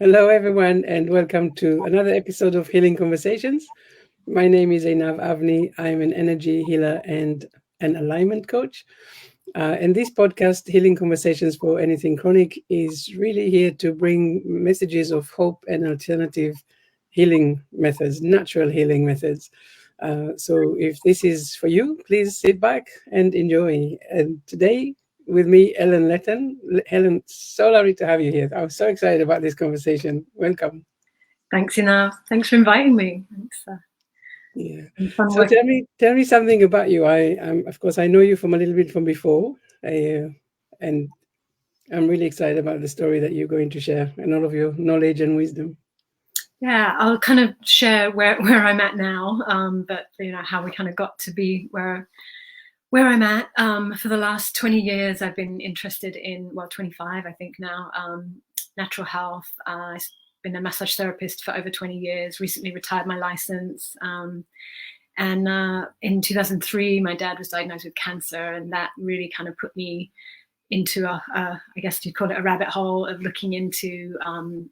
Hello, everyone, and welcome to another episode of Healing Conversations. My name is Einav Avni. I'm an energy healer and an alignment coach. And this podcast, Healing Conversations for Anything Chronic, is really here to bring messages of hope and alternative healing methods, natural healing methods. So if this is for you, please sit back and enjoy. And today, with me, Ellen Letten. Helen, so lovely to have you here. I'm so excited about this conversation. Welcome. Thanks, Ina. Thanks for inviting me. Thanks. Yeah. So tell me something about you. Of course, I know you from a little bit from before, and I'm really excited about the story that you're going to share and all of your knowledge and wisdom. Yeah, I'll kind of share where I'm at now, but how we kind of got to be where I'm at. For the last 20 years, I've been interested in, 25, I think now, natural health. I've been a massage therapist for over 20 years, recently retired my license. And in 2003, my dad was diagnosed with cancer, and that really kind of put me into I guess you'd call it a rabbit hole of looking into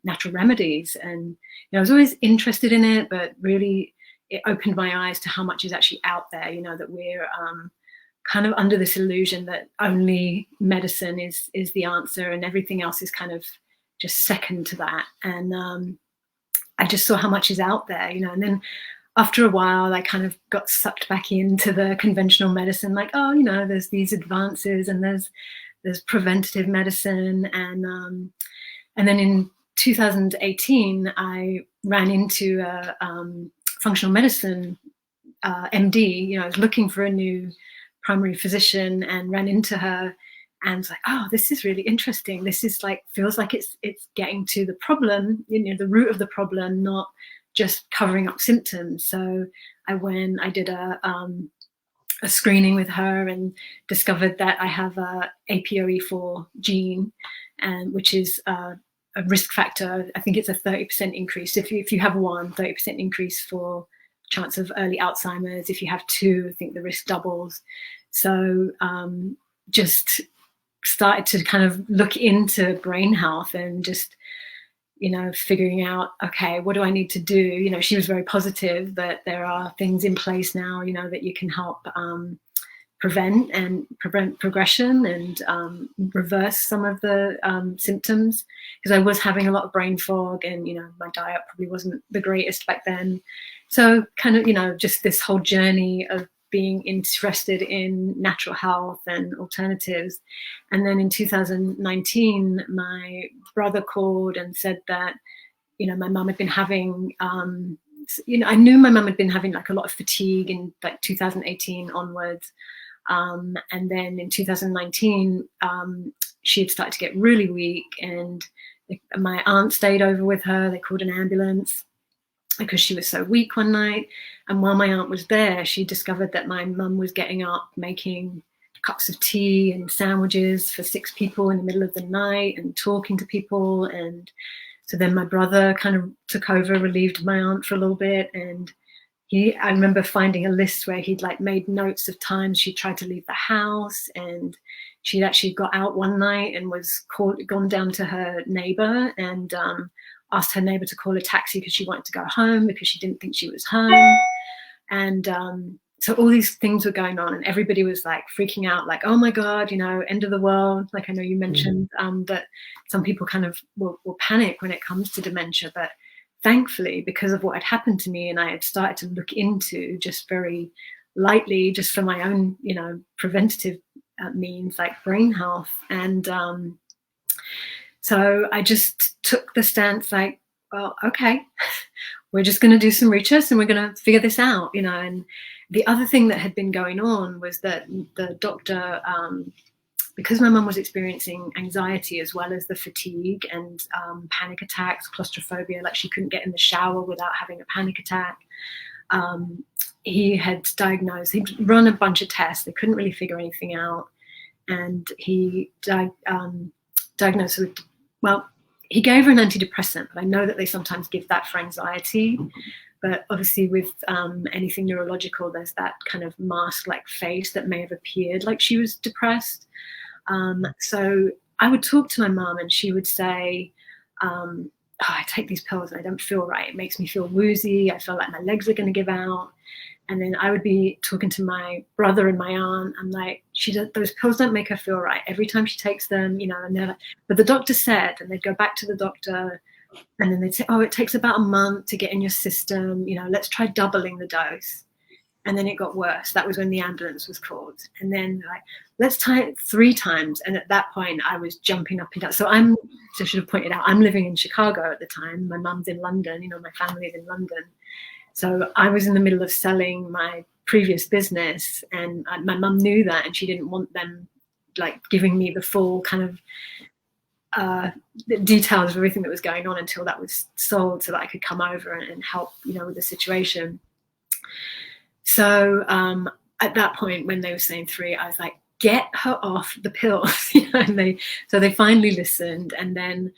natural remedies. And I was always interested in it, but really it opened my eyes to how much is actually out there, that we're kind of under this illusion that only medicine is the answer and everything else is kind of just second to that. And I just saw how much is out there, and then after a while I kind of got sucked back into the conventional medicine, like, there's these advances and there's preventative medicine. And then in 2018 I ran into a functional medicine MD. I was looking for a new primary physician and ran into her and was like, oh, this is really interesting. This is feels like it's getting to the problem, the root of the problem, not just covering up symptoms. So I did a screening with her and discovered that I have a APOE4 gene, and which is a risk factor. I think it's a 30% increase. If you have one, 30% increase for chance of early Alzheimer's. If you have two, I think the risk doubles. So just started to kind of look into brain health and just, figuring out, okay, what do I need to do? She was very positive that there are things in place now, that you can help prevent progression and reverse some of the symptoms, because I was having a lot of brain fog and, my diet probably wasn't the greatest back then. So kind of, just this whole journey of being interested in natural health and alternatives. And then in 2019, my brother called and said that, my mum had been having, I knew my mum had been having a lot of fatigue in 2018 onwards. And then in 2019, she had started to get really weak, and my aunt stayed over with her. They called an ambulance because she was so weak one night. And while my aunt was there, she discovered that my mum was getting up, making cups of tea and sandwiches for 6 people in the middle of the night and talking to people. And so then my brother kind of took over, relieved my aunt for a little bit. And I remember finding a list where he'd made notes of times she tried to leave the house, and she'd actually got out one night and gone down to her neighbor and asked her neighbor to call a taxi because she wanted to go home because she didn't think she was home. And so all these things were going on, and everybody was freaking out, oh my God, end of the world. I know you mentioned that some people kind of will panic when it comes to dementia, but thankfully, because of what had happened to me, and I had started to look into just very lightly, just for my own, preventative means, brain health. And so I just took the stance well, okay, we're just going to do some research and we're going to figure this out, And the other thing that had been going on was that the doctor, because my mum was experiencing anxiety as well as the fatigue and panic attacks, claustrophobia, she couldn't get in the shower without having a panic attack. He had he'd run a bunch of tests. They couldn't really figure anything out. And he diagnosed with, he gave her an antidepressant, but I know that they sometimes give that for anxiety. But obviously with anything neurological, there's that kind of mask-like face that may have appeared like she was depressed. So I would talk to my mum and she would say, I take these pills and I don't feel right. It makes me feel woozy. I feel like my legs are going to give out. And then I would be talking to my brother and my aunt. I'm like, those pills don't make her feel right. Every time she takes them, and they're like, but the doctor said, and they'd go back to the doctor, and then they'd say, oh, it takes about a month to get in your system. Let's try doubling the dose. And then it got worse. That was when the ambulance was called. And then let's try it 3 times. And at that point, I was jumping up and down. So I should have pointed out, I'm living in Chicago at the time. My mum's in London. My family's in London. So I was in the middle of selling my previous business, and my mum knew that, and she didn't want them giving me the full kind of the details of everything that was going on until that was sold, so that I could come over and help, with the situation. So at that point, when they were saying 3, I was like, get her off the pills. And they finally listened. And then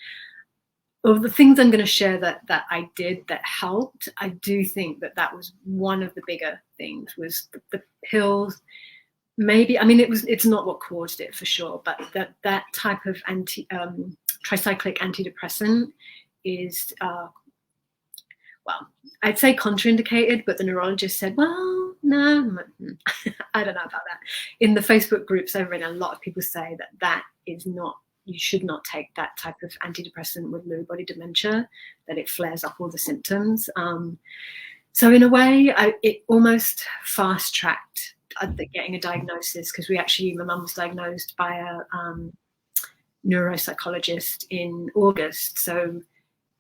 of the things I'm going to share that I did that helped, I do think that was one of the bigger things, was the pills. Maybe, it's not what caused it for sure, but that type of tricyclic antidepressant is, I'd say contraindicated, but the neurologist said, well, no, I don't know about that. In the Facebook groups I've read, a lot of people say that is not, you should not take that type of antidepressant with Lewy body dementia, that it flares up all the symptoms. So in a way, it almost fast-tracked getting a diagnosis, because my mum was diagnosed by a neuropsychologist in August. So,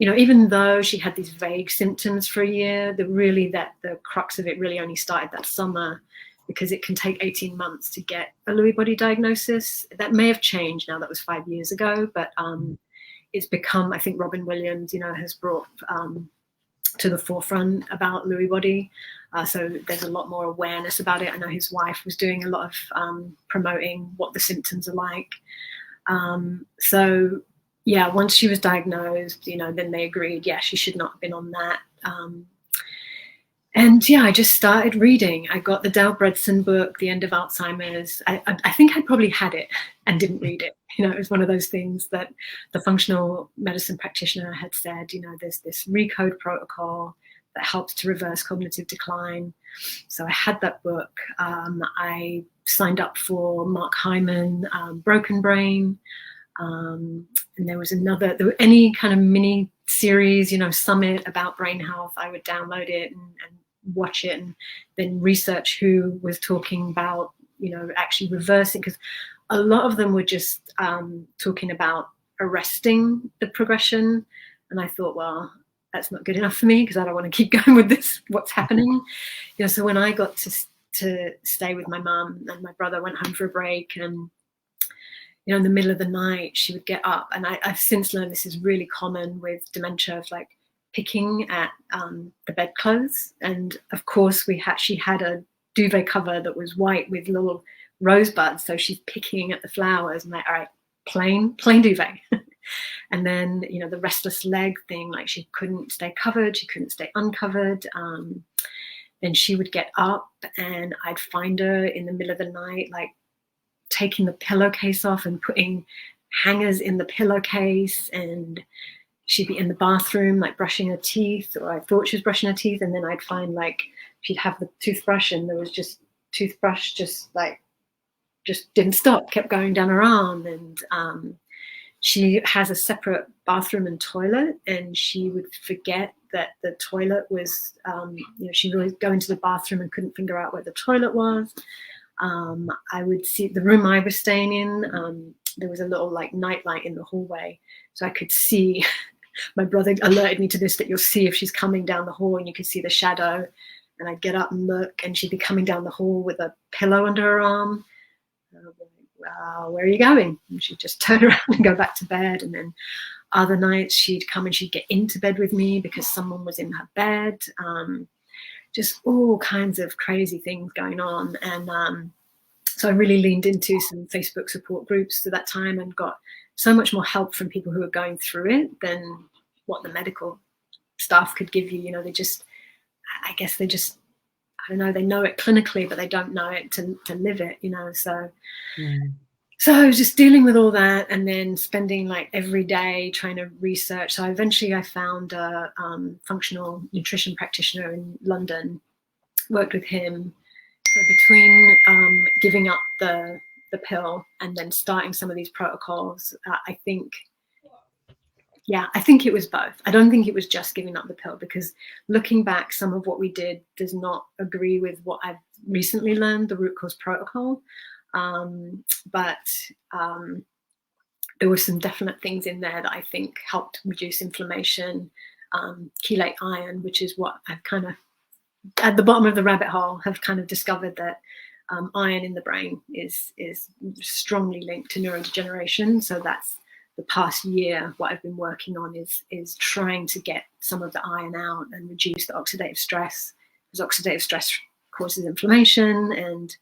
even though she had these vague symptoms for a year, the crux of it really only started that summer, because it can take 18 months to get a Lewy body diagnosis. That may have changed now. That was 5 years ago, but it's become, I think Robin Williams, has brought to the forefront about Lewy body. So there's a lot more awareness about it. I know his wife was doing a lot of promoting what the symptoms are like. So yeah, once she was diagnosed, then they agreed, she should not have been on that. And I just started reading. I got the Dale Bredson book, The End of Alzheimer's. I think I probably had it and didn't read it. It was one of those things that the functional medicine practitioner had said, there's this recode protocol that helps to reverse cognitive decline. So I had that book. I signed up for Mark Hyman, Broken Brain. And there was any kind of mini series, summit about brain health, I would download it and watch it, and then research who was talking about, actually reversing, because a lot of them were just talking about arresting the progression. And I thought, well, that's not good enough for me, because I don't want to keep going with this, what's happening. So when I got to stay with my mum, and my brother went home for a break, and in the middle of the night, she would get up. And I've since learned this is really common with dementia, of picking at the bedclothes. And of course, she had a duvet cover that was white with little rosebuds. So she's picking at the flowers. And all right, plain duvet. And then, the restless leg thing, she couldn't stay covered. She couldn't stay uncovered. Then she would get up, and I'd find her in the middle of the night, taking the pillowcase off and putting hangers in the pillowcase, and she'd be in the bathroom brushing her teeth, or I thought she was brushing her teeth, and then I'd find she'd have the toothbrush, and there was just toothbrush just didn't stop, kept going down her arm. And she has a separate bathroom and toilet, and she would forget that the toilet was she would go into the bathroom and couldn't figure out where the toilet was. I would see the room I was staying in. There was a little night light in the hallway, so I could see. My brother alerted me to this, that you'll see if she's coming down the hall, and you could see the shadow. And I'd get up and look, and she'd be coming down the hall with a pillow under her arm. And I'd be like, well, where are you going? And she'd just turn around and go back to bed. And then other nights she'd come and she'd get into bed with me because someone was in her bed. Just all kinds of crazy things going on. And so I really leaned into some Facebook support groups at that time, and got so much more help from people who were going through it than what the medical staff could give you. I guess they just, I don't know, they know it clinically, but they don't know it to live it, so. So just dealing with all that, and then spending like every day trying to research. So eventually I found a functional nutrition practitioner in London, worked with him. So between giving up the pill and then starting some of these protocols, I think it was both. I don't think it was just giving up the pill, because looking back, some of what we did does not agree with what I've recently learned, the root cause protocol. But there were some definite things in there that I think helped reduce inflammation, chelate iron, which is what I've kind of, at the bottom of the rabbit hole, have kind of discovered that iron in the brain is strongly linked to neurodegeneration. So that's the past year. What I've been working on is trying to get some of the iron out and reduce the oxidative stress, because oxidative stress causes inflammation, and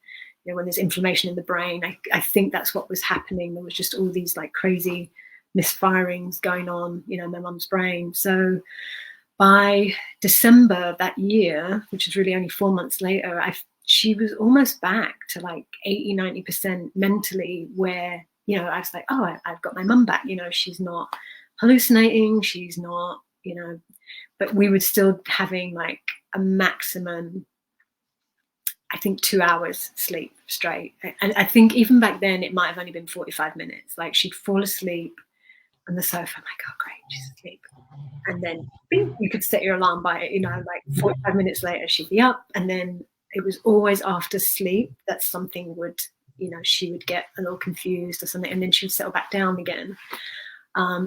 when there's inflammation in the brain, I think that's what was happening. There was just all these like crazy misfirings going on, in my mum's brain. So by December that year, which is really only 4 months later, she was almost back to like 80-90% mentally, where, I was like, oh, I've got my mum back. She's not hallucinating. She's not, but we were still having like a maximum, I think, 2 hours sleep straight. And I think even back then it might have only been 45 minutes. Like she'd fall asleep on the sofa. I'm like, oh, great, she's asleep. And then you could set your alarm by it, like 45 minutes later she'd be up. And then it was always after sleep that something would, she would get a little confused or something, and then she would settle back down again.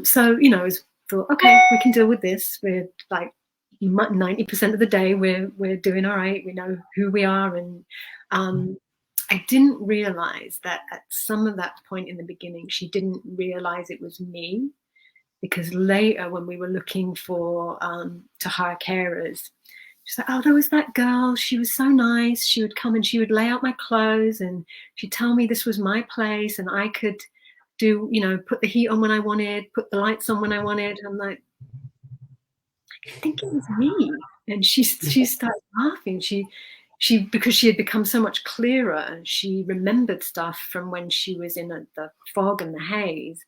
So, I thought, okay, we can deal with this. We're like 90% of the day we're doing all right. We know who we are. And I didn't realize that at some of that point in the beginning, she didn't realize it was me, because later when we were looking for to hire carers, she's like, oh, there was that girl. She was so nice. She would come and she would lay out my clothes and she'd tell me this was my place and I could do, put the heat on when I wanted, put the lights on when I wanted. I'm like, I think it was me. And she started laughing. She because she had become so much clearer, she remembered stuff from when she was in the fog and the haze.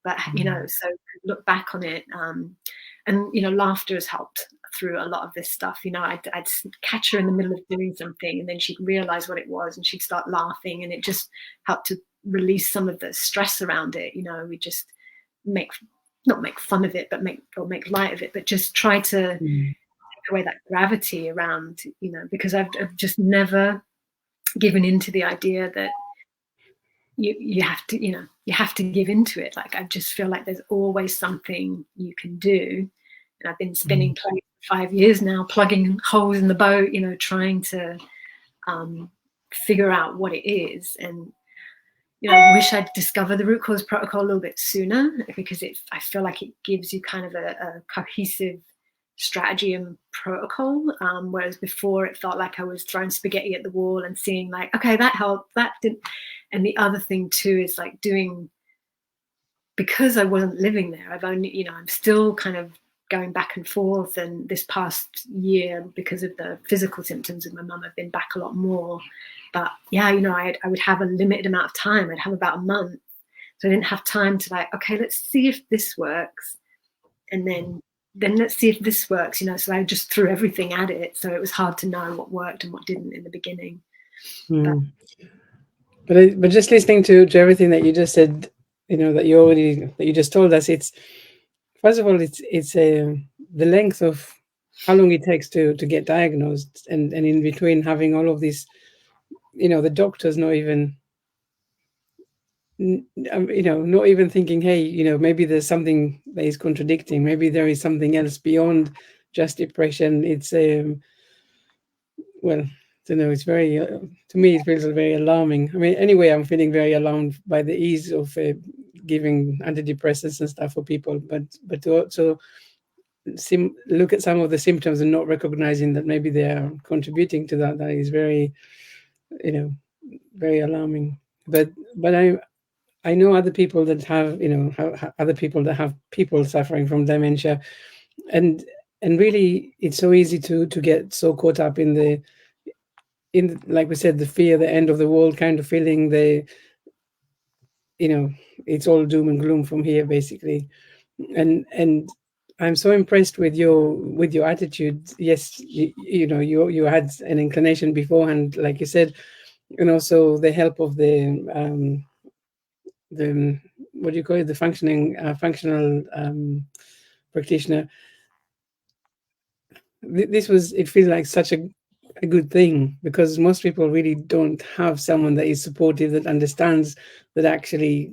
But, so look back on it. And, laughter has helped through a lot of this stuff. I'd catch her in the middle of doing something and then she'd realize what it was and she'd start laughing, and it just helped to release some of the stress around it. We just not make fun of it, but make light of it, but just try to take away that gravity around, because I've just never given into the idea that you have to, you have to give into it. Like, I just feel like there's always something you can do. And I've been spinning plates for 5 years now, plugging holes in the boat, trying to figure out what it is. And, I wish I'd discovered the root cause protocol a little bit sooner, because I feel like it gives you kind of a cohesive strategy and protocol, whereas before it felt like I was throwing spaghetti at the wall and seeing like, okay, that helped, that didn't. And the other thing too is like because I wasn't living there, I've only, I'm still kind of going back and forth. And this past year, because of the physical symptoms of my mum, I've been back a lot more. But yeah, I would have a limited amount of time. I'd have about a month. So I didn't have time to like, okay, let's see if this works. And then let's see if this works, So I just threw everything at it. So it was hard to know what worked and what didn't in the beginning. But just listening to everything that you just said, that you just told us, it's, first of all, it's the length of how long it takes to get diagnosed, and in between having all of these, the doctors not even, not even thinking, hey, maybe there's something that is contradicting. Maybe there is something else beyond just depression. It's well, I don't know. It's very, to me, it feels very alarming. I mean, anyway, I'm feeling very alarmed by the ease of giving antidepressants and stuff for people, but to also look at some of the symptoms and not recognizing that maybe they are contributing to that is very, very alarming. But I know other people that have, other people that have people suffering from dementia, and really it's so easy to get so caught up in like we said, the fear, the end of the world kind of feeling, you know, it's all doom and gloom from here, basically. And I'm so impressed with your attitude. Yes, you know, you had an inclination beforehand, like you said, and also the help of the what do you call it, the functional practitioner. This was, it feels like such a good thing, because most people really don't have someone that is supportive, that understands, that actually,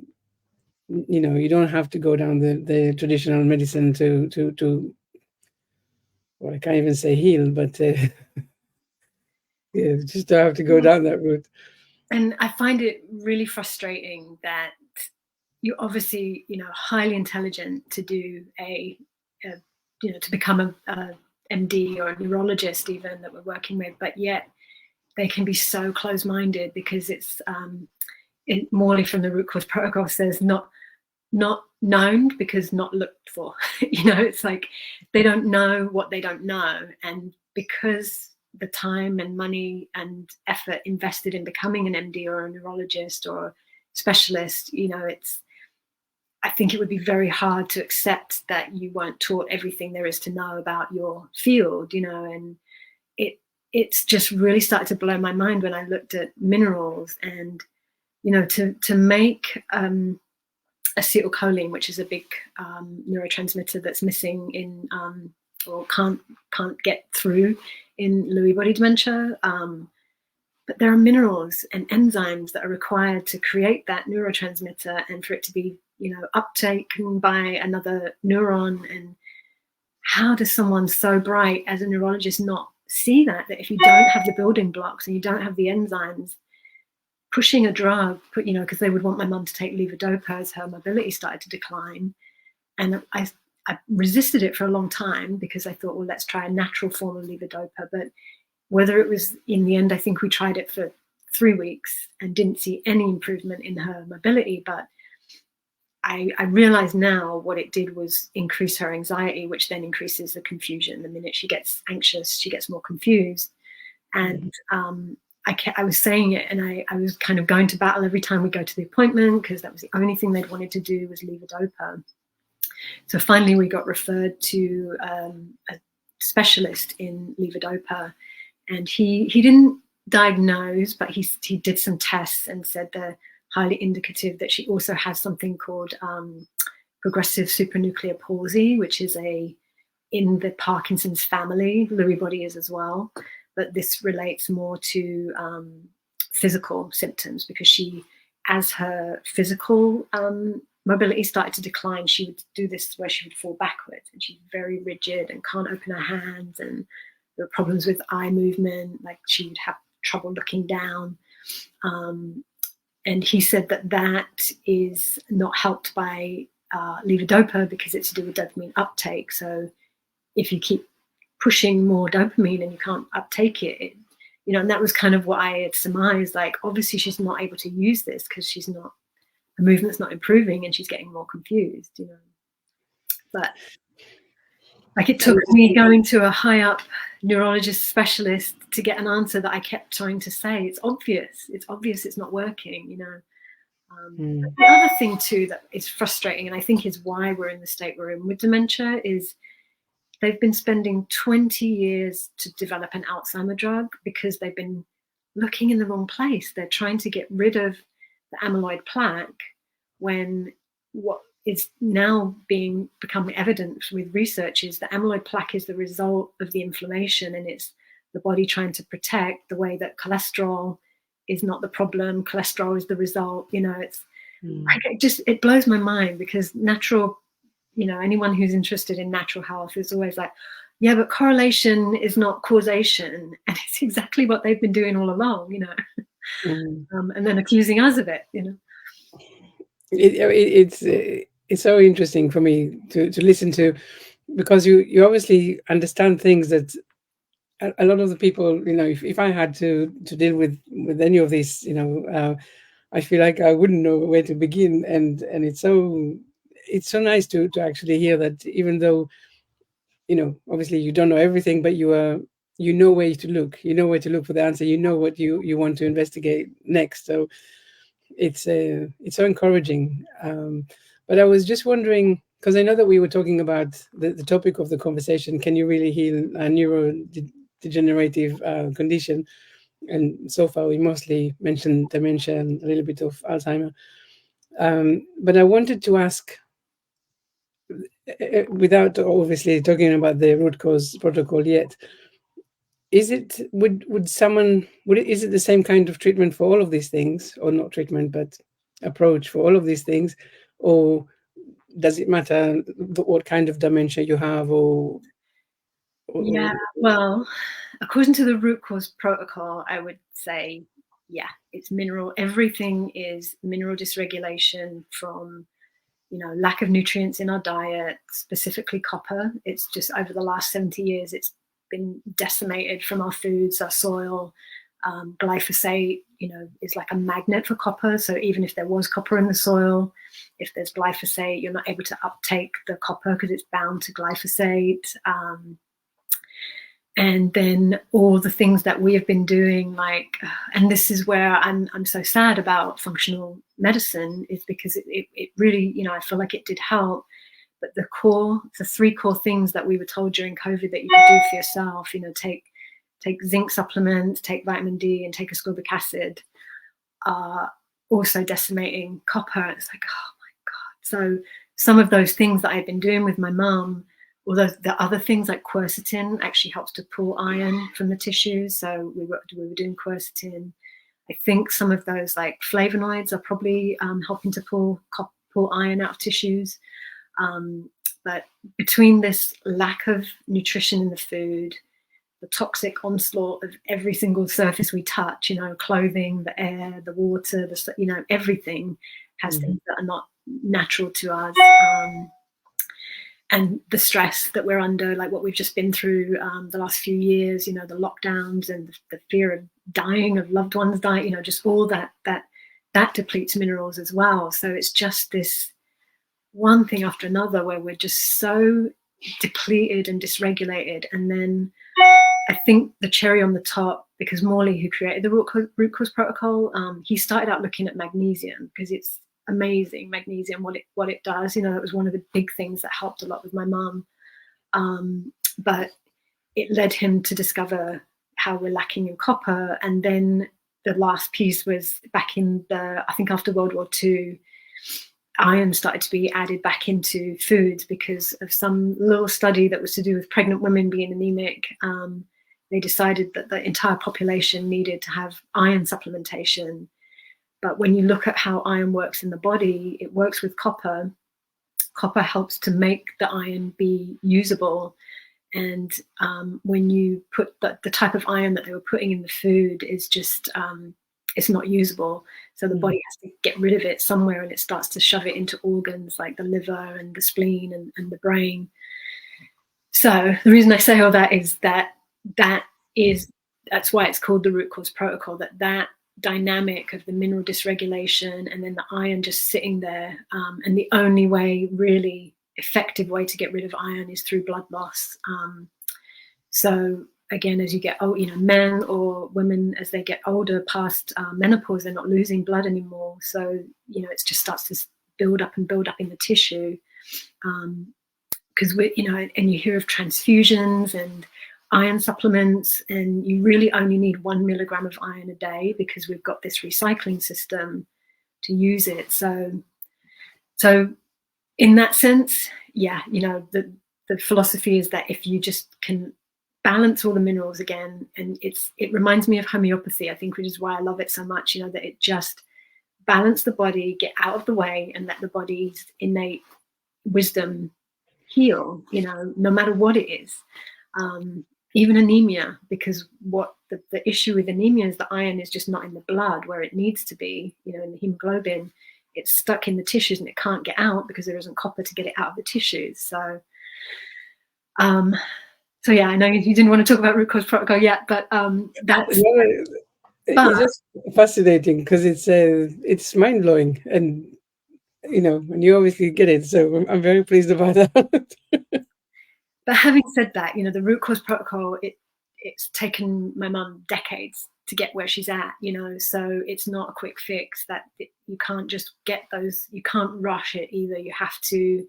you know, you don't have to go down the traditional medicine to well, I can't even say heal, but yeah, just don't have to go down that route. And I find it really frustrating that you're obviously, highly intelligent to do a to become a MD or a neurologist even that we're working with, but yet they can be so close-minded because it's Morley from the root cause protocol says not known because not looked for. It's like they don't know what they don't know, and because the time and money and effort invested in becoming an MD or a neurologist or specialist, I think it would be very hard to accept that you weren't taught everything there is to know about your field, and it's just really started to blow my mind when I looked at minerals and, to make acetylcholine, which is a big neurotransmitter that's missing in or can't get through in Lewy body dementia. But there are minerals and enzymes that are required to create that neurotransmitter and for it to be, uptaken by another neuron. And how does someone so bright as a neurologist not see that if you don't have the building blocks and you don't have the enzymes, pushing a drug, because they would want my mum to take levodopa as her mobility started to decline. And I resisted it for a long time because I thought, well, let's try a natural form of levodopa. But whether it was in the end, I think we tried it for 3 weeks and didn't see any improvement in her mobility. But I realize now what it did was increase her anxiety, which then increases the confusion. The minute she gets anxious, she gets more confused. And I was saying it, and I was kind of going to battle every time we go to the appointment because that was the only thing they'd wanted to do was levodopa. So finally we got referred to a specialist in levodopa, and he didn't diagnose, but he did some tests and said they're highly indicative that she also has something called progressive supranuclear palsy, which is in the Parkinson's family. Lewy body is as well, but this relates more to physical symptoms because she, as her physical mobility started to decline, she would do this where she would fall backwards, and she's very rigid and can't open her hands, and there were problems with eye movement, like she would have trouble looking down. And he said that is not helped by levodopa because it's to do with dopamine uptake. So if you keep pushing more dopamine and you can't uptake it, and that was kind of what I had surmised, like obviously she's not able to use this because her movement's not improving and she's getting more confused, But like it took me going to a high up neurologist specialist to get an answer that I kept trying to say. It's obvious it's not working, The other thing too that is frustrating, and I think is why we're in the state we're in with dementia, is they've been spending 20 years to develop an Alzheimer drug because they've been looking in the wrong place. They're trying to get rid of the amyloid plaque when what is now become evident with research is that amyloid plaque is the result of the inflammation, and it's the body trying to protect, the way that cholesterol is not the problem, cholesterol is the result. It blows my mind because natural, anyone who's interested in natural health is always like, yeah, but correlation is not causation. And it's exactly what they've been doing all along, and then accusing us of it, It's so interesting for me to listen to, because you obviously understand things that a lot of the people, if I had to deal with any of this, I feel like I wouldn't know where to begin. And it's so nice to actually hear that, even though, obviously you don't know everything, but you know where to look for the answer, what you want to investigate next. So it's so encouraging. But I was just wondering, because I know that we were talking about the topic of the conversation: can you really heal a neurodegenerative condition? And so far, we mostly mentioned dementia and a little bit of Alzheimer. But I wanted to ask, without obviously talking about the root cause protocol yet, is it would someone would it, is it the same kind of treatment for all of these things, or not treatment but approach for all of these things, or does it matter what kind of dementia you have, or Yeah, well, according to the root cause protocol, I would say, yeah, it's mineral. Everything is mineral dysregulation from, lack of nutrients in our diet, specifically copper. It's just over the last 70 years, it's been decimated from our foods, our soil. Glyphosate, is like a magnet for copper. So even if there was copper in the soil, if there's glyphosate, you're not able to uptake the copper because it's bound to glyphosate. And then all the things that we have been doing, and this is where I'm so sad about functional medicine, is because it really, I feel like it did help. But the three core things that we were told during COVID that you could do for yourself, take zinc supplements, take vitamin D, and take ascorbic acid, are also decimating copper. It's like, oh my God. So some of those things that I've been doing with my mum, although the other things like quercetin actually helps to pull iron from the tissues. So we were doing quercetin. I think some of those like flavonoids are probably helping to pull iron out of tissues. But between this lack of nutrition in the food, the toxic onslaught of every single surface we touch, clothing, the air, the water, everything has things that are not natural to us. And the stress that we're under, like what we've just been through the last few years, the lockdowns and the fear of dying, of loved ones dying, just all that depletes minerals as well. So it's just this one thing after another where we're just so depleted and dysregulated. And then I think the cherry on the top, because Morley, who created the root cause protocol, he started out looking at magnesium because it's amazing, magnesium, what it does. That was one of the big things that helped a lot with my mum. But it led him to discover how we're lacking in copper. And then the last piece was back in I think after World War II, iron started to be added back into foods because of some little study that was to do with pregnant women being anemic. They decided that the entire population needed to have iron supplementation. But when you look at how iron works in the body, it works with copper. Copper helps to make the iron be usable. And when you put the type of iron that they were putting in the food is just, it's not usable. So the body has to get rid of it somewhere, and it starts to shove it into organs like the liver and the spleen and the brain. So the reason I say all that is that's why it's called the root cause protocol, that dynamic of the mineral dysregulation and then the iron just sitting there. And the only way, really effective way to get rid of iron is through blood loss. So again, as you get old, men or women, as they get older past menopause, they're not losing blood anymore. So, it just starts to build up in the tissue. Because and you hear of transfusions and iron supplements, and you really only need 1 milligram of iron a day because we've got this recycling system to use it. So in that sense, yeah, the philosophy is that if you just can balance all the minerals again, and it reminds me of homeopathy, I think, which is why I love it so much, that it just balance the body, get out of the way, and let the body's innate wisdom heal, no matter what it is. Even anemia, because what the issue with anemia is the iron is just not in the blood where it needs to be, in the hemoglobin. It's stuck in the tissues and it can't get out because there isn't copper to get it out of the tissues. So yeah, I know you didn't want to talk about root cause protocol yet, but that's it's just fascinating because it's mind blowing, and and you obviously get it. So I'm very pleased about that. But having said that, the root cause protocol, it's taken my mum decades get where she's at, so it's not a quick fix. That you can't just get those, you can't rush it either. You have to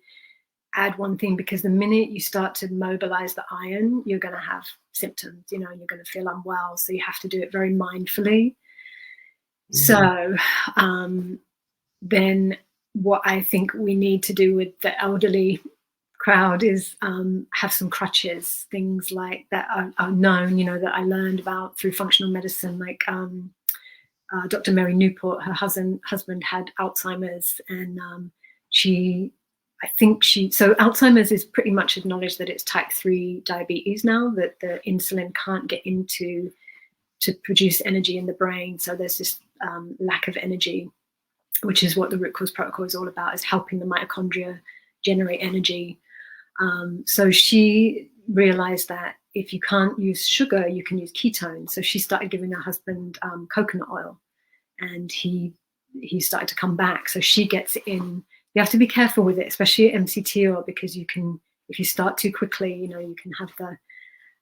add one thing, because the minute you start to mobilize the iron, you're going to have symptoms, you're going to feel unwell. So you have to do it very mindfully. So then what I think we need to do with the elderly crowd is have some crutches, things like that are known, that I learned about through functional medicine, like Dr. Mary Newport, her husband had Alzheimer's, and so Alzheimer's is pretty much acknowledged that it's type 3 diabetes now, that the insulin can't get into to produce energy in the brain. So there's this lack of energy, which is what the root cause protocol is all about, is helping the mitochondria generate energy. So she realized that if you can't use sugar, you can use ketones. So she started giving her husband coconut oil, and he started to come back. So she gets in. You have to be careful with it, especially at MCT oil, because if you start too quickly, you can have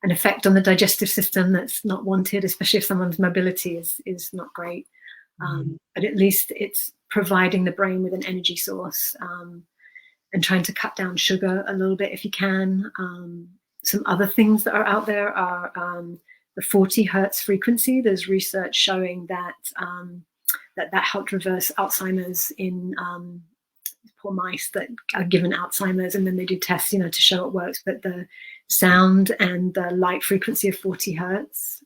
an effect on the digestive system that's not wanted, especially if someone's mobility is not great. But at least it's providing the brain with an energy source, and trying to cut down sugar a little bit if you can. Some other things that are out there are the 40 hertz frequency. There's research showing that that helped reverse Alzheimer's in poor mice that are given Alzheimer's, and then they do tests, to show it works. But the sound and the light frequency of 40 hertz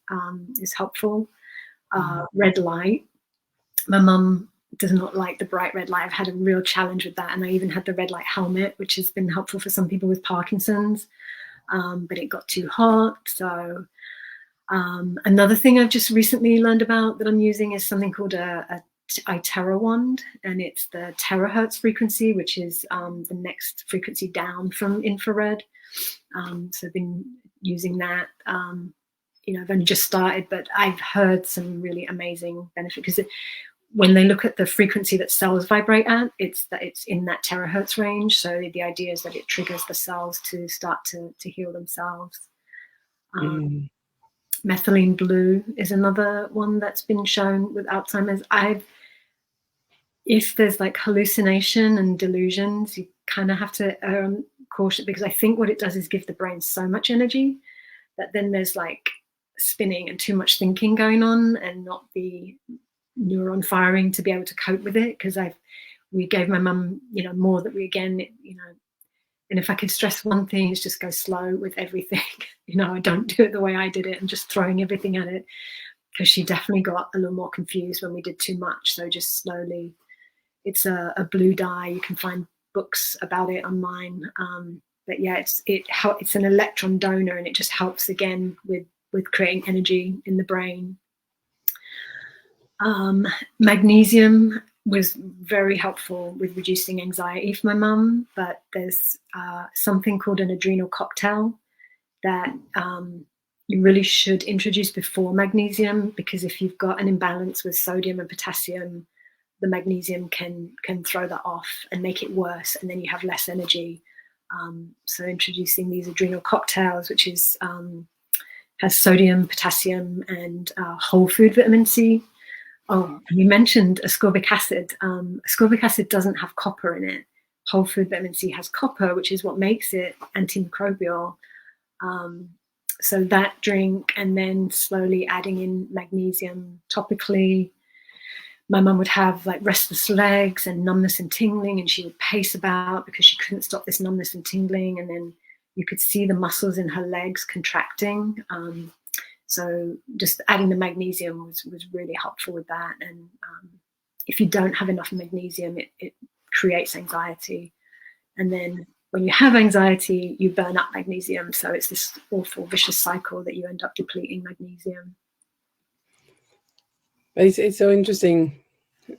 is helpful. Red light. My mum does not like the bright red light. I've had a real challenge with that, and I even had the red light helmet, which has been helpful for some people with Parkinson's, but it got too hot. So another thing I've just recently learned about that I'm using is something called a iTerra wand, and it's the terahertz frequency, which is the next frequency down from infrared. So I've been using that. I've only just started, but I've heard some really amazing benefit, because when they look at the frequency that cells vibrate at, it's in that terahertz range. So the idea is that it triggers the cells to start to heal themselves. Methylene blue is another one that's been shown with Alzheimer's. If there's like hallucination and delusions, you kind of have to caution, because I think what it does is give the brain so much energy that then there's like spinning and too much thinking going on, and not the neuron firing to be able to cope with it. Because we gave my mum, more that and if I could stress one thing, is just go slow with everything. I don't do it the way I did it and just throwing everything at it, because she definitely got a little more confused when we did too much. So just slowly. It's a blue dye. You can find books about it online. But yeah, it's an electron donor, and it just helps again with creating energy in the brain. Magnesium was very helpful with reducing anxiety for my mum, but there's something called an adrenal cocktail that you really should introduce before magnesium, because if you've got an imbalance with sodium and potassium, the magnesium can throw that off and make it worse, and then you have less energy. So introducing these adrenal cocktails, which has sodium, potassium, and whole food vitamin C. Oh, you mentioned ascorbic acid. Ascorbic acid doesn't have copper in it. Whole food vitamin C has copper, which is what makes it antimicrobial. So that drink, and then slowly adding in magnesium topically. My mum would have like restless legs and numbness and tingling, and she would pace about because she couldn't stop this numbness and tingling. And then you could see the muscles in her legs contracting. So just adding the magnesium was really helpful with that. And if you don't have enough magnesium, it creates anxiety. And then when you have anxiety, you burn up magnesium. So it's this awful vicious cycle that you end up depleting magnesium. It's so interesting,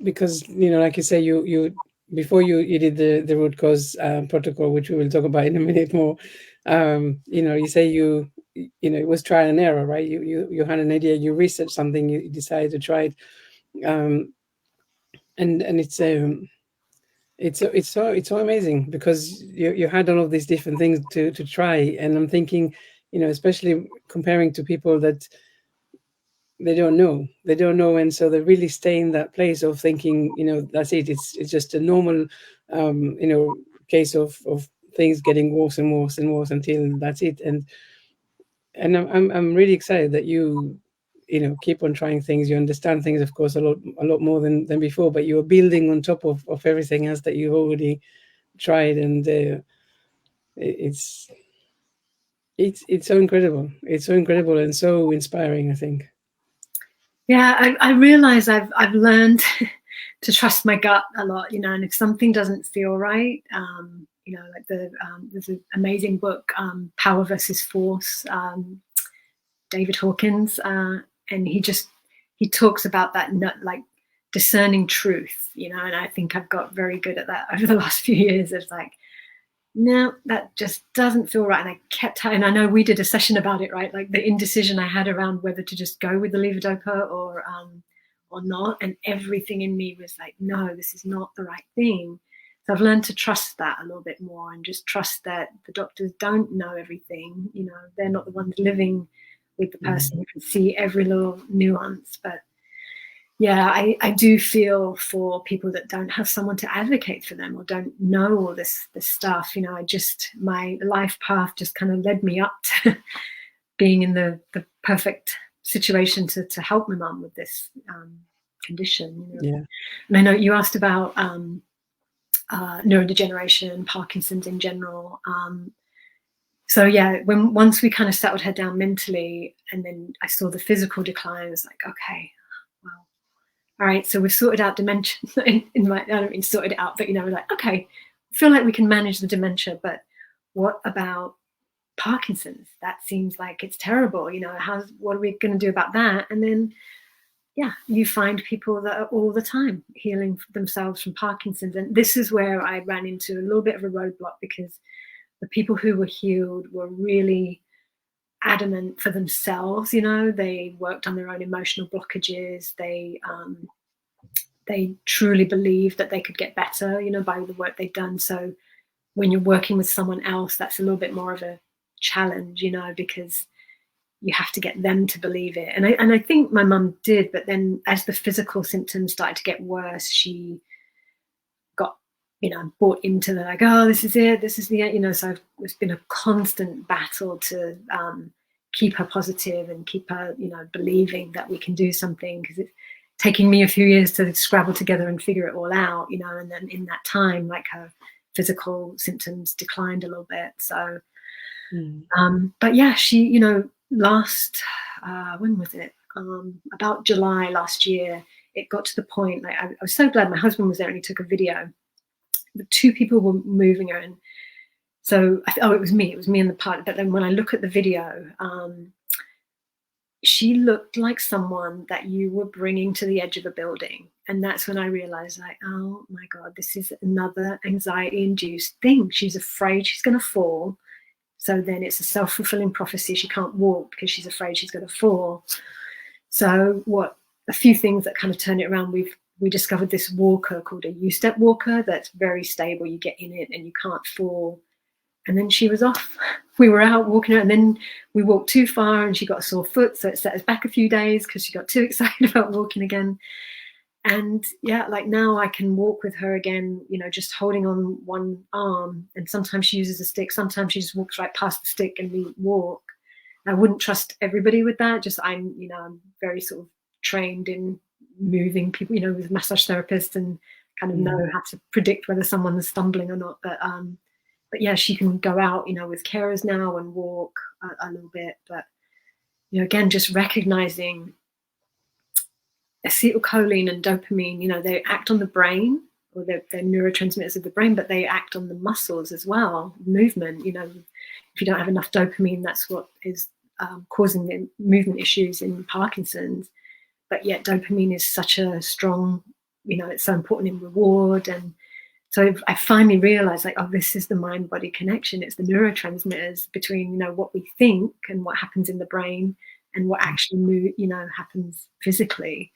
because like you say, you before you did the root cause protocol, which we will talk about in a minute more. You say it was trial and error, right? You had an idea, you researched something, you decided to try it, and it's so amazing, because you had all of these different things to try. And I'm thinking, especially comparing to people that they don't know, and so they really stay in that place of thinking, that's it. It's just a normal, case of things getting worse and worse and worse until that's it. And I'm really excited that you keep on trying things. You understand things, of course, a lot more than before, but you're building on top of everything else that you've already tried, and it's it's so incredible. It's so incredible and so inspiring, I think. Yeah, I realize I've learned to trust my gut a lot, and if something doesn't feel right, like there's an amazing book, Power versus Force, David Hawkins, and he talks about that, like discerning truth, and I think I've got very good at that over the last few years. It's like, no, that just doesn't feel right. And I kept, and I know we did a session about it, right? Like the indecision I had around whether to just go with the levodopa or not. And everything in me was like, no, this is not the right thing. So I've learned to trust that a little bit more, and just trust that the doctors don't know everything. They're not the ones living with the person who can see every little nuance. But yeah, I do feel for people that don't have someone to advocate for them or don't know all this stuff. My life path just kind of led me up to being in the perfect situation to help my mum with this condition. Yeah. And I know you asked about neurodegeneration, Parkinson's in general. So yeah, once we kind of settled her down mentally, and then I saw the physical decline, I was like, okay, well, all right, so we've sorted out dementia. I don't mean sorted it out, but we're like, okay, I feel like we can manage the dementia, but what about Parkinson's? That seems like it's terrible. What are we going to do about that? And then, yeah, you find people that are all the time healing themselves from Parkinson's. And this is where I ran into a little bit of a roadblock, because the people who were healed were really adamant for themselves. They worked on their own emotional blockages. They truly believed that they could get better, by the work they've done. So when you're working with someone else, that's a little bit more of a challenge, because you have to get them to believe it. And I think my mum did, but then as the physical symptoms started to get worse, she got, bought into the like, oh, this is the end, so it's been a constant battle to keep her positive and keep her, believing that we can do something, because it's taking me a few years to scrabble together and figure it all out, and then in that time, like, her physical symptoms declined a little bit. So, but yeah, she, last, when was it? About July last year, it got to the point, like, I was so glad my husband was there and he took a video. The two people were moving her, and so it was me in the part. But then when I look at the video, she looked like someone that you were bringing to the edge of a building. And that's when I realized, like, oh my God, this is another anxiety-induced thing. She's afraid she's going to fall. So then it's a self-fulfilling prophecy. She can't walk because she's afraid she's going to fall. So a few things that kind of turn it around. We discovered this walker called a U-step walker that's very stable. You get in it and you can't fall. And then she was off. We were out walking her, and then we walked too far and she got a sore foot. So it set us back a few days because she got too excited about walking again. And yeah, like now I can walk with her again, just holding on one arm. And sometimes she uses a stick. Sometimes she just walks right past the stick and we walk. I wouldn't trust everybody with that. Just I'm very sort of trained in moving people, with a massage therapist, and kind of know how to predict whether someone's stumbling or not. But yeah, she can go out, with carers now and walk a little bit. But, again, just recognizing acetylcholine and dopamine, they act on the brain, or they're neurotransmitters of the brain, but they act on the muscles as well, movement. If you don't have enough dopamine, that's what is causing the movement issues in Parkinson's. But yet dopamine is such a strong, it's so important in reward. And so I finally realized, like, oh, this is the mind-body connection. It's the neurotransmitters between, what we think and what happens in the brain and what actually happens physically.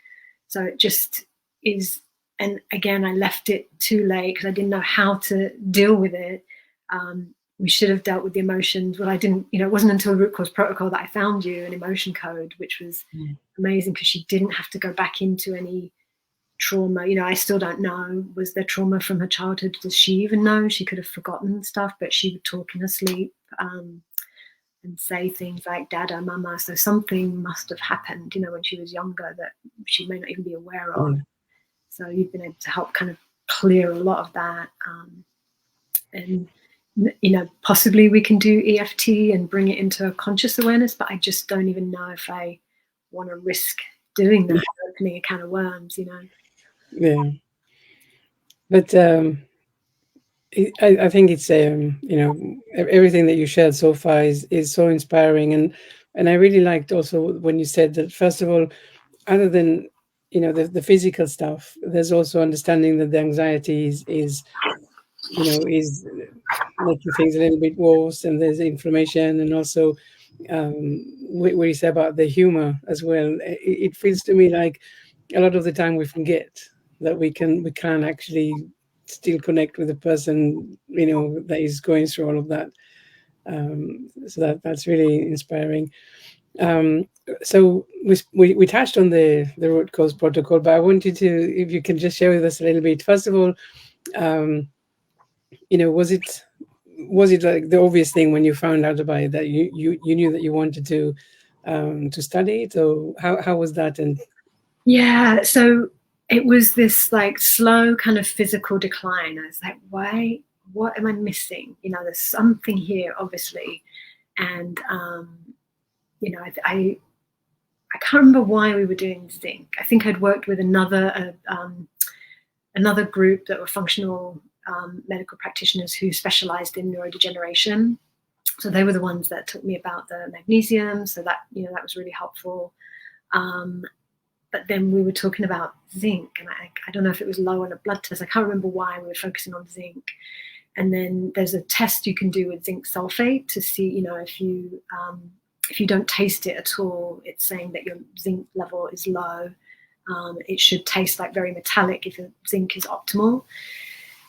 So it just is. And again, I left it too late because I didn't know how to deal with it. we should have dealt with the emotions. Well, I didn't, it wasn't until root cause protocol that I found you an emotion code, which was amazing because she didn't have to go back into any trauma. I still don't know, was there trauma from her childhood? Does she even know? She could have forgotten stuff, but she would talk in her sleep and say things like dada, mama. So something must have happened, when she was younger that she may not even be aware of. So you've been able to help kind of clear a lot of that. And possibly we can do EFT and bring it into a conscious awareness, but I just don't even know if I want to risk doing that, opening a can of worms, Yeah. But I think it's everything that you shared so far is so inspiring, and I really liked also when you said that, first of all, other than the physical stuff, there's also understanding that the anxiety is making things a little bit worse, and there's inflammation, and also what you say about the humor as well. It feels to me like a lot of the time we forget that we can actually still connect with the person that is going through all of that. So that's really inspiring. So we touched on the root cause protocol, but I wanted to, if you can just share with us a little bit. First of all, was it like the obvious thing when you found out about it that you knew that you wanted to study it, or how was that? And yeah, so it was this like slow kind of physical decline. I was like, why? What am I missing? There's something here, obviously, and I can't remember why we were doing zinc. I think I'd worked with another group that were functional medical practitioners who specialized in neurodegeneration. So they were the ones that taught me about the magnesium. So that that was really helpful. But then we were talking about zinc, and I don't know if it was low on a blood test. I can't remember why we were focusing on zinc. And then there's a test you can do with zinc sulfate to see, if you don't taste it at all, it's saying that your zinc level is low. It should taste like very metallic if your zinc is optimal.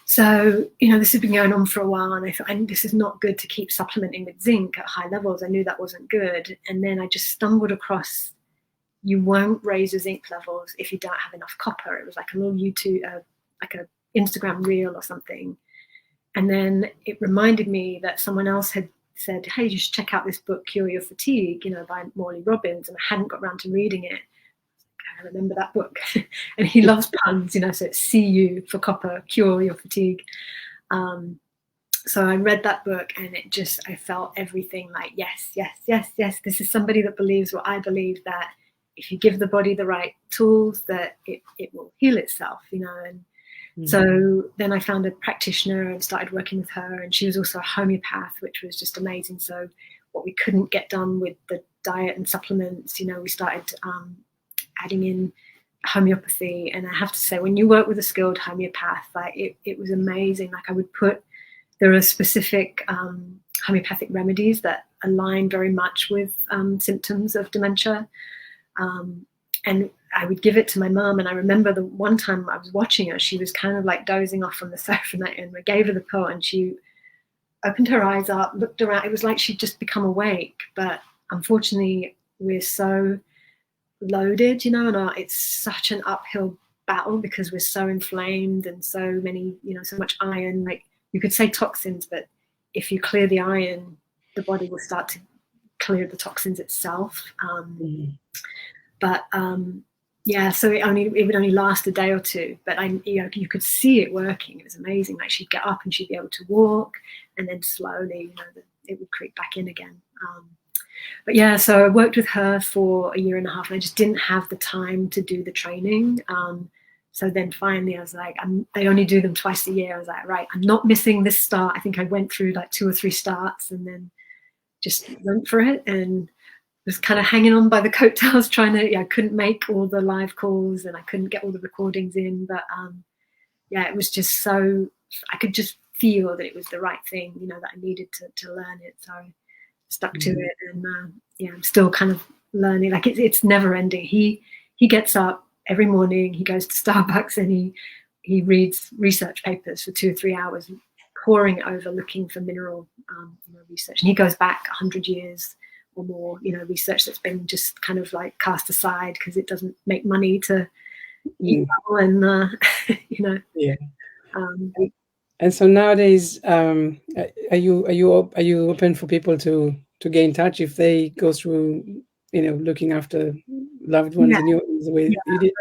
So, this has been going on for a while, and I thought, this is not good to keep supplementing with zinc at high levels. I knew that wasn't good. And then I just stumbled across, you won't raise your zinc levels if you don't have enough copper. It was like a little YouTube, like an Instagram reel or something. And then it reminded me that someone else had said, hey, you should check out this book, Cure Your Fatigue, by Morley Robbins, and I hadn't got around to reading it. I remember that book. And he loves puns, so it's CU for copper, Cure Your Fatigue. So I read that book, and I felt everything like, yes, yes, yes, yes. This is somebody that believes what I believe, that if you give the body the right tools, that it will heal itself, and so then I found a practitioner and started working with her, and she was also a homeopath, which was just amazing. So what we couldn't get done with the diet and supplements, we started adding in homeopathy. And I have to say, when you work with a skilled homeopath, like it was amazing. Like there are specific homeopathic remedies that align very much with symptoms of dementia. And I would give it to my mum, and I remember the one time I was watching her, she was kind of like dozing off on the sofa, and I gave her the pill, and she opened her eyes up, looked around. It was like she'd just become awake. But unfortunately, we're so loaded, and it's such an uphill battle because we're so inflamed and so many, so much iron. Like, you could say toxins, but if you clear the iron, the body will start to clear the toxins itself. But yeah, so it would only last a day or two, but you could see it working. It was amazing. Like, she'd get up and she'd be able to walk, and then slowly, it would creep back in again. But yeah, so I worked with her for a year and a half, and I just didn't have the time to do the training. So then finally I was like, they only do them twice a year. I was like, right, I'm not missing this start. I think I went through like 2 or 3 starts, and then just went for it, and was kind of hanging on by the coattails, I couldn't make all the live calls, and I couldn't get all the recordings in, but yeah, it was just so, I could just feel that it was the right thing, that I needed to learn it. So I stuck to it, and yeah, I'm still kind of learning. Like, it's never ending. He gets up every morning, he goes to Starbucks, and he reads research papers for 2 or 3 hours poring over looking for mineral research, and he goes back 100 years or more, research that's been just kind of like cast aside because it doesn't make money to eat well and Yeah. And so nowadays, are you open for people to get in touch if they go through, looking after loved ones in the way you did?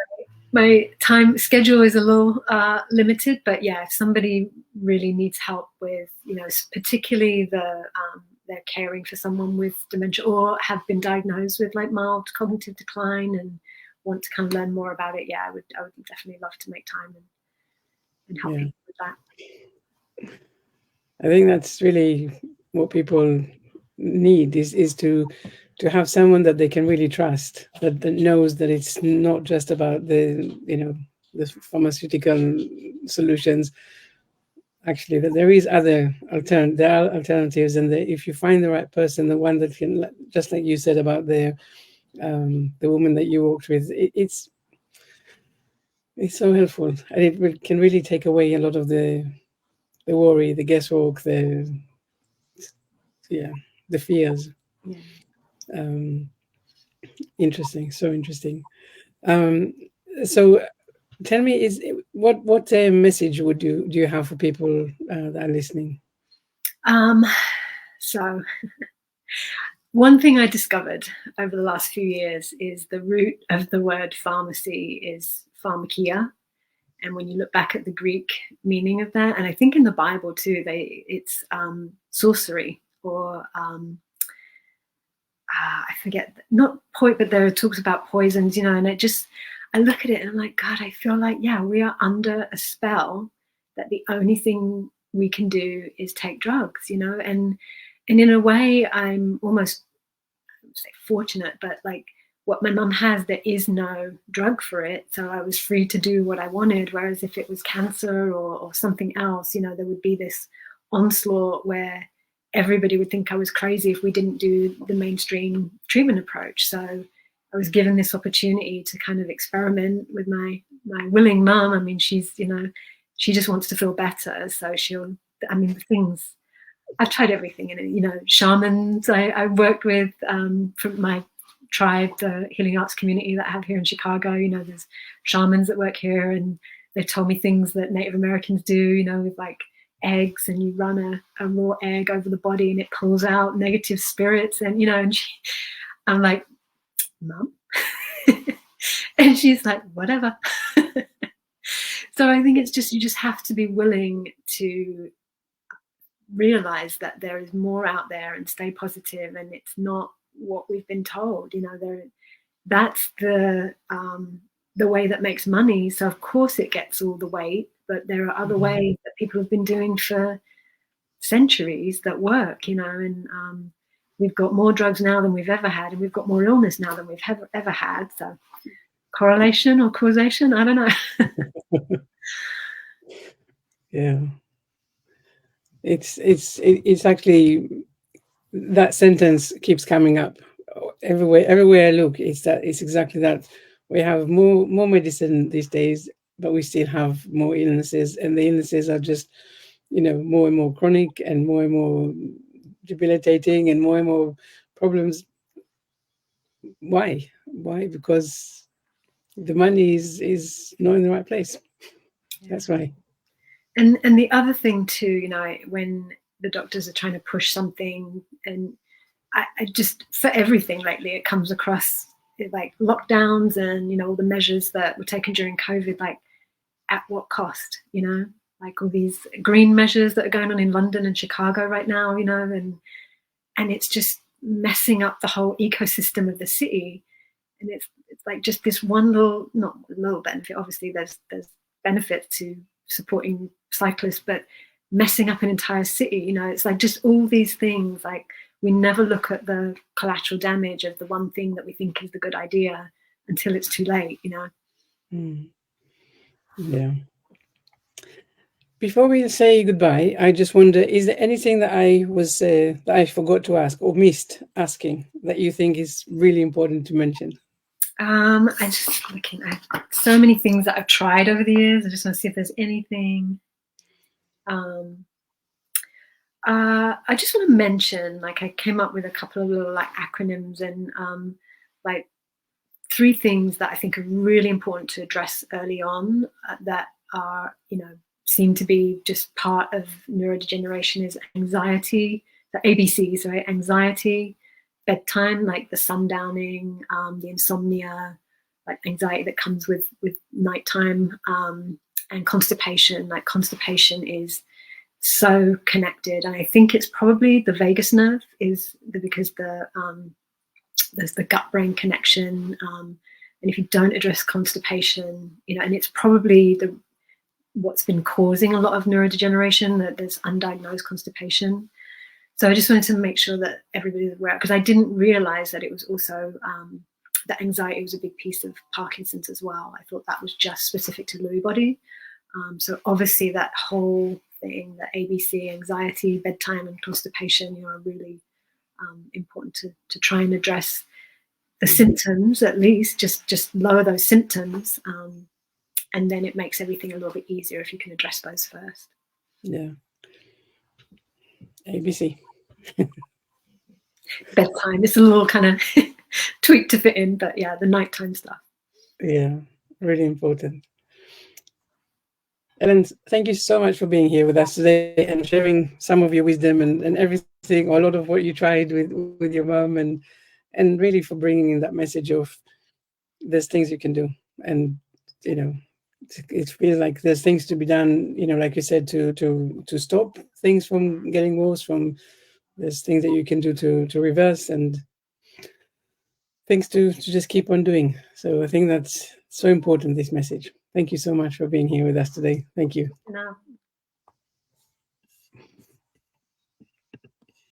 My time schedule is a little limited, but yeah, if somebody really needs help with, particularly they're caring for someone with dementia or have been diagnosed with like mild cognitive decline and want to kind of learn more about it, I would definitely love to make time and help people with that. I think that's really what people need is to have someone that they can really trust, that knows that it's not just about the pharmaceutical solutions. Actually, that there is there are alternatives, and if you find the right person, the one that can, just like you said about the woman that you worked with, it's so helpful, and it can really take away a lot of the worry, the guesswork, the fears. Interesting, so interesting. So tell me, what message do you have for people that are listening? So one thing I discovered over the last few years is the root of the word pharmacy is pharmakia. And when you look back at the Greek meaning of that, and I think in the Bible too, it's sorcery or I forget, not but there are talks about poisons, and I look at it and I'm like, God, I feel like, we are under a spell that the only thing we can do is take drugs, and in a way I'm almost, I would say fortunate, but like what my mum has, there is no drug for it. So I was free to do what I wanted. Whereas if it was cancer or something else, there would be this onslaught where everybody would think I was crazy if we didn't do the mainstream treatment approach. So I was given this opportunity to kind of experiment with my willing mum. I mean, she's, she just wants to feel better. So the things, I've tried everything in it, shamans I worked with from my tribe, the healing arts community that I have here in Chicago. There's shamans that work here, and they told me things that Native Americans do, with like eggs, and you run a raw egg over the body and it pulls out negative spirits, and I'm like, Mum? And she's like, whatever. So I think it's just, you just have to be willing to realize that there is more out there and stay positive, and it's not what we've been told. That's the way that makes money. So of course it gets all the weight, but there are other ways that people have been doing for centuries that work, and we've got more drugs now than we've ever had, and we've got more illness now than we've ever had. So correlation or causation, I don't know. Yeah, it's actually, that sentence keeps coming up everywhere I look. It's exactly that. We have more medicine these days, but we still have more illnesses, and the illnesses are just more and more chronic and more debilitating and more problems. Why Because the money is not in the right place. That's why. And the other thing too, when the doctors are trying to push something, and I just, for everything lately, it comes across like lockdowns and all the measures that were taken during COVID, like at what cost, like all these green measures that are going on in London and Chicago right now, and it's just messing up the whole ecosystem of the city. And it's like just this one not little benefit. Obviously, there's benefits to supporting cyclists, but messing up an entire city, it's like just all these things. Like we never look at the collateral damage of the one thing that we think is the good idea until it's too late, Yeah. Before we say goodbye, I just wonder, is there anything that I forgot to ask or missed asking that you think is really important to mention? I just looking at so many things that I've tried over the years. I just want to see if there's anything. I just want to mention, like, I came up with a couple of little like acronyms and like 3 things that I think are really important to address early on that are, seem to be just part of neurodegeneration is anxiety, the ABCs, right? Anxiety, bedtime, like the sundowning, the insomnia, like anxiety that comes with nighttime, and constipation. Like constipation is so connected, and I think it's probably the vagus nerve because there's the gut brain connection, and if you don't address constipation, and it's probably what's been causing a lot of neurodegeneration, that there's undiagnosed constipation. So I just wanted to make sure that everybody's aware, because I didn't realize that it was also that anxiety was a big piece of Parkinson's as well. I thought that was just specific to Lewy body. So obviously that whole thing, the ABC, anxiety, bedtime, and constipation, are really important to try and address the symptoms, at least just lower those symptoms, and then it makes everything a little bit easier if you can address those first. Yeah. ABC. Bedtime. It's a little kind of tweak to fit in, but yeah, the nighttime stuff. Yeah, really important. Ellen, thank you so much for being here with us today and sharing some of your wisdom and everything, or a lot of what you tried with your mom, and really for bringing in that message of there's things you can do. And, it feels like there's things to be done, like you said, to stop things from getting worse, there's things that you can do to reverse, and things to just keep on doing. So I think that's so important, this message. Thank you so much for being here with us today. Thank you. No,